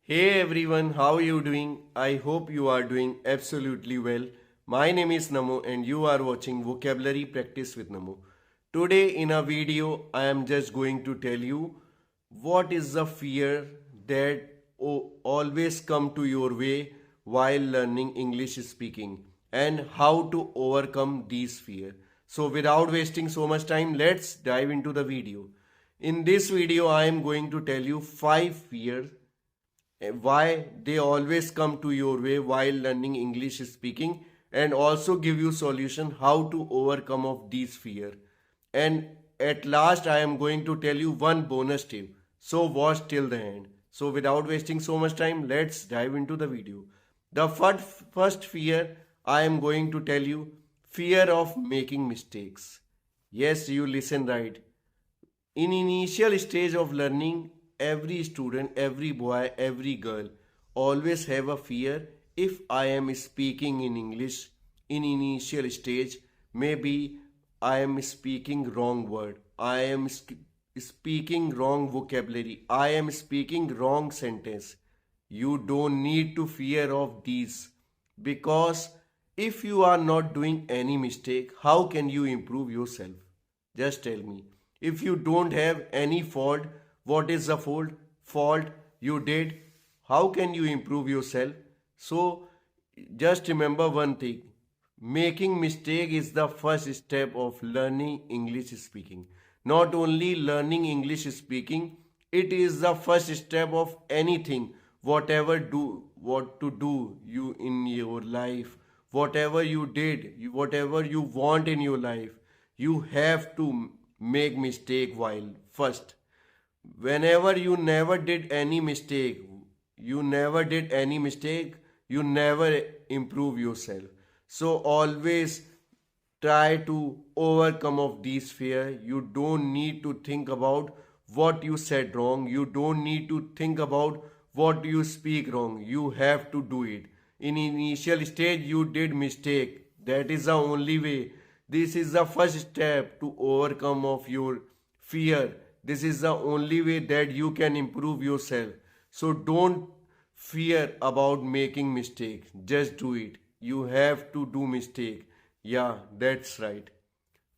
Hey everyone, how are you doing? I hope you are doing absolutely well. My name is Namo and you are watching Vocabulary Practice with Namo. Today in a video, I am just going to tell you what is the fear that always come to your way while learning English speaking and how to overcome these fear. So without wasting so much time, let's dive into the video. In this video, I am going to tell you 5 fears why they always come to your way while learning English speaking and also give you solution how to overcome of these fear. And at last I am going to tell you one bonus tip. So watch till the end. So without wasting so much time, let's dive into the video. The first fear I am going to tell you, fear of making mistakes. Yes, you listen right. In initial stage of learning, every student, every boy, every girl always have a fear if I am speaking in English in initial stage, maybe I am speaking wrong word, I am speaking wrong vocabulary, I am speaking wrong sentence. You don't need to fear of these because if you are not doing any mistake, how can you improve yourself? Just tell me. If you don't have any fault, what is the fault you did? How can you improve yourself? So just remember one thing. Making mistake is the first step of learning English speaking. Not only learning English speaking, it is the first step of anything. What to do you in your life, whatever you did, whatever you want in your life, you have to make mistake while first. Whenever you never did any mistake, you never did any mistake, you never improve yourself. So always try to overcome of these fear. You don't need to think about what you said wrong. You don't need to think about what you speak wrong. You have to do it. In initial stage you did mistake. That is the only way. This is the first step to overcome of your fear. This is the only way that you can improve yourself. So don't fear about making mistake. Just do it. You have to do mistake. Yeah, that's right.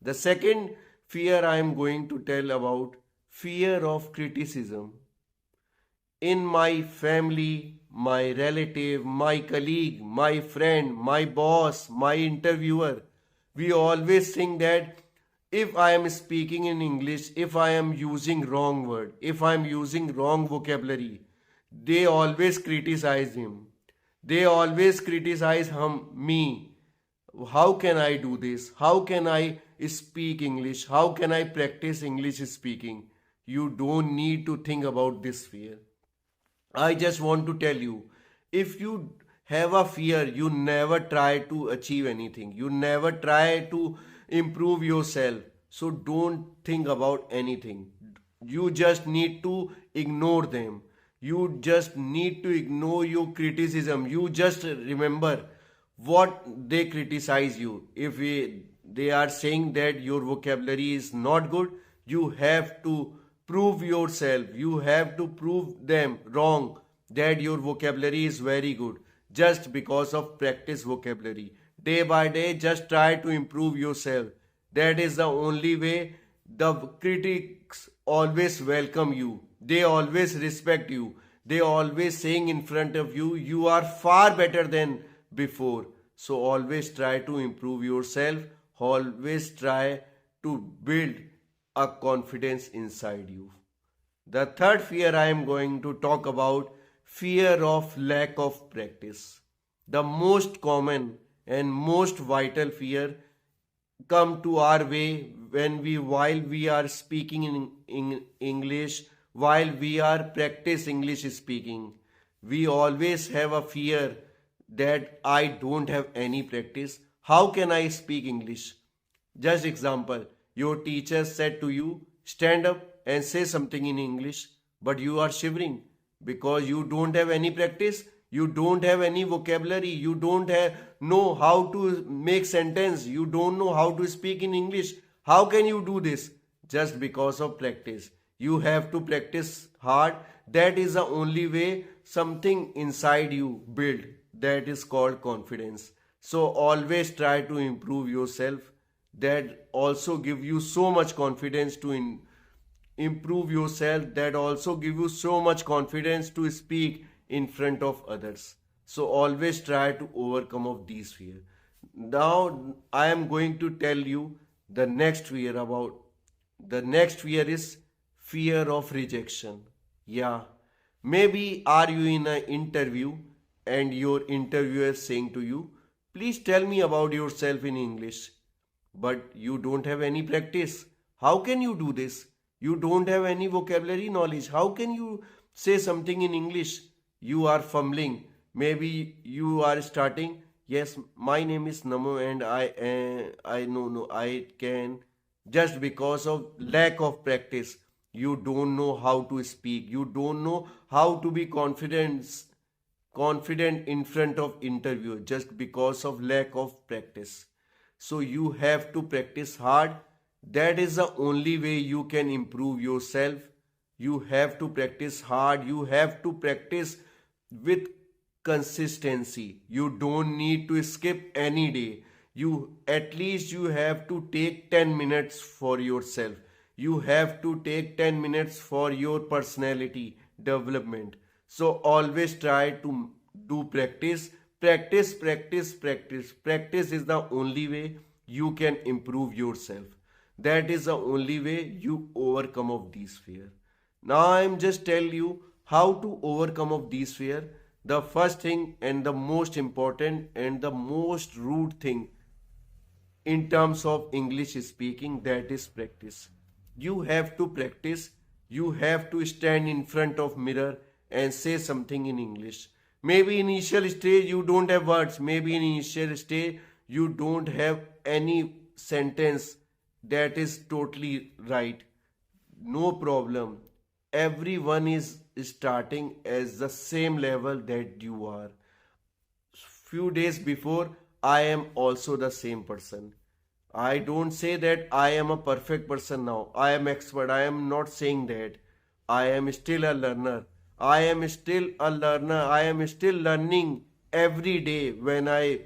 The second fear I am going to tell about, fear of criticism. In my family, my relative, my colleague, my friend, my boss, my interviewer, we always think that if I am speaking in English, if I am using wrong word, if I am using wrong vocabulary, they always criticize him. They always criticize me. How can I do this? How can I speak English? How can I practice English speaking? You don't need to think about this fear. I just want to tell you, if you have a fear, you never try to achieve anything. You never try to improve yourself. So don't think about anything. You just need to ignore them. You just need to ignore your criticism. You just remember what they criticize you. If they are saying that your vocabulary is not good, you have to prove yourself. You have to prove them wrong that your vocabulary is very good just because of practice vocabulary. Day by day, just try to improve yourself. That is the only way. The critics always welcome you. They always respect you. They always saying in front of you, you are far better than before. So always try to improve yourself. Always try to build a confidence inside you. The third fear I am going to talk about, fear of lack of practice. The most common and most vital fear come to our way when while we are speaking in English, while we are practice English speaking. We always have a fear that I don't have any practice. How can I speak English? Just example, your teacher said to you, stand up and say something in English, but you are shivering because you don't have any practice. You don't have any vocabulary. You don't know how to make sentence. You don't know how to speak in English. How can you do this? Just because of practice. You have to practice hard. That is the only way something inside you build. That is called confidence. So always try to improve yourself. That also give you so much confidence to improve yourself. That also give you so much confidence to speak in front of others. So always try to overcome of these fear. Now I am going to tell you the next fear about the next fear is fear of rejection. Yeah. Maybe are you in an interview and your interviewer saying to you, please tell me about yourself in English. But you don't have any practice. How can you do this? You don't have any vocabulary knowledge. How can you say something in English? You are fumbling. Maybe you are starting. Yes, my name is Namo and I know no I can just because of lack of practice. You don't know how to speak. You don't know how to be confident in front of interviewer just because of lack of practice. So you have to practice hard. That is the only way you can improve yourself. You have to practice hard. You have to practice with consistency. You don't need to skip any day. You at least you have to take 10 minutes for yourself. You have to take 10 minutes for your personality development. So always try to do practice. Practice, practice, practice. Practice is the only way you can improve yourself. That is the only way you overcome of these fear. Now I am just tell you how to overcome of these fear. The first thing and the most important and the most root thing in terms of English speaking, that is practice. You have to practice. You have to stand in front of mirror and say something in English. Maybe initial stage you don't have words. Maybe in initial stage you don't have any sentence that is totally right. No problem. Everyone is starting as the same level that you are. Few days before, I am also the same person. I don't say that I am a perfect person now. I am expert. I am not saying that. I am still a learner. I am still a learner. I am still learning every day when I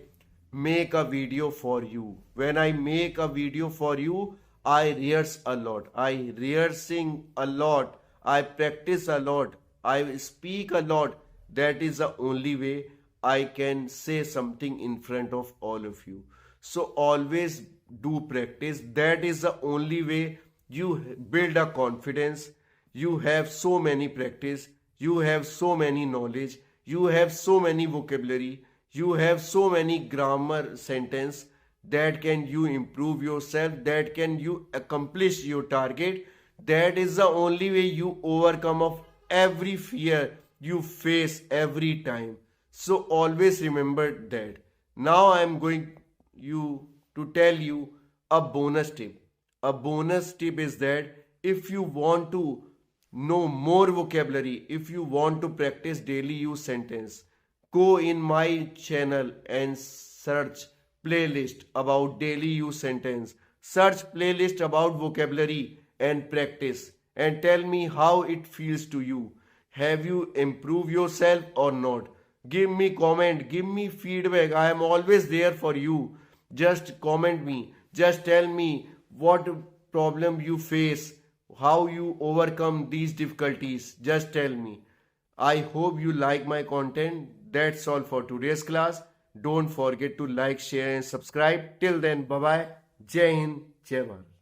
make a video for you. When I make a video for you, I rehearse a lot. I rehearsing a lot. I practice a lot. I speak a lot. That is the only way I can say something in front of all of you. So always do practice. That is the only way you build a confidence. You have so many practice. You have so many knowledge. You have so many vocabulary. You have so many grammar sentence that can you improve yourself. That can you accomplish your target. That is the only way you overcome of every fear you face every time. So always remember that. Now I am going you to tell you a bonus tip. A bonus tip is that if you want to know more vocabulary, if you want to practice daily use sentence, go in my channel and search playlist about daily use sentence. Search playlist about vocabulary and practice and tell me how it feels to you. Have you improved yourself or not? Give me comment, give me feedback. I am always there for you. Just comment me. Just tell me what problem you face, how you overcome these difficulties. Just tell me. I hope you like my content. That's all for today's class. Don't forget to like, share and subscribe. Till then, bye bye. Jai Hind, Jai Bharat.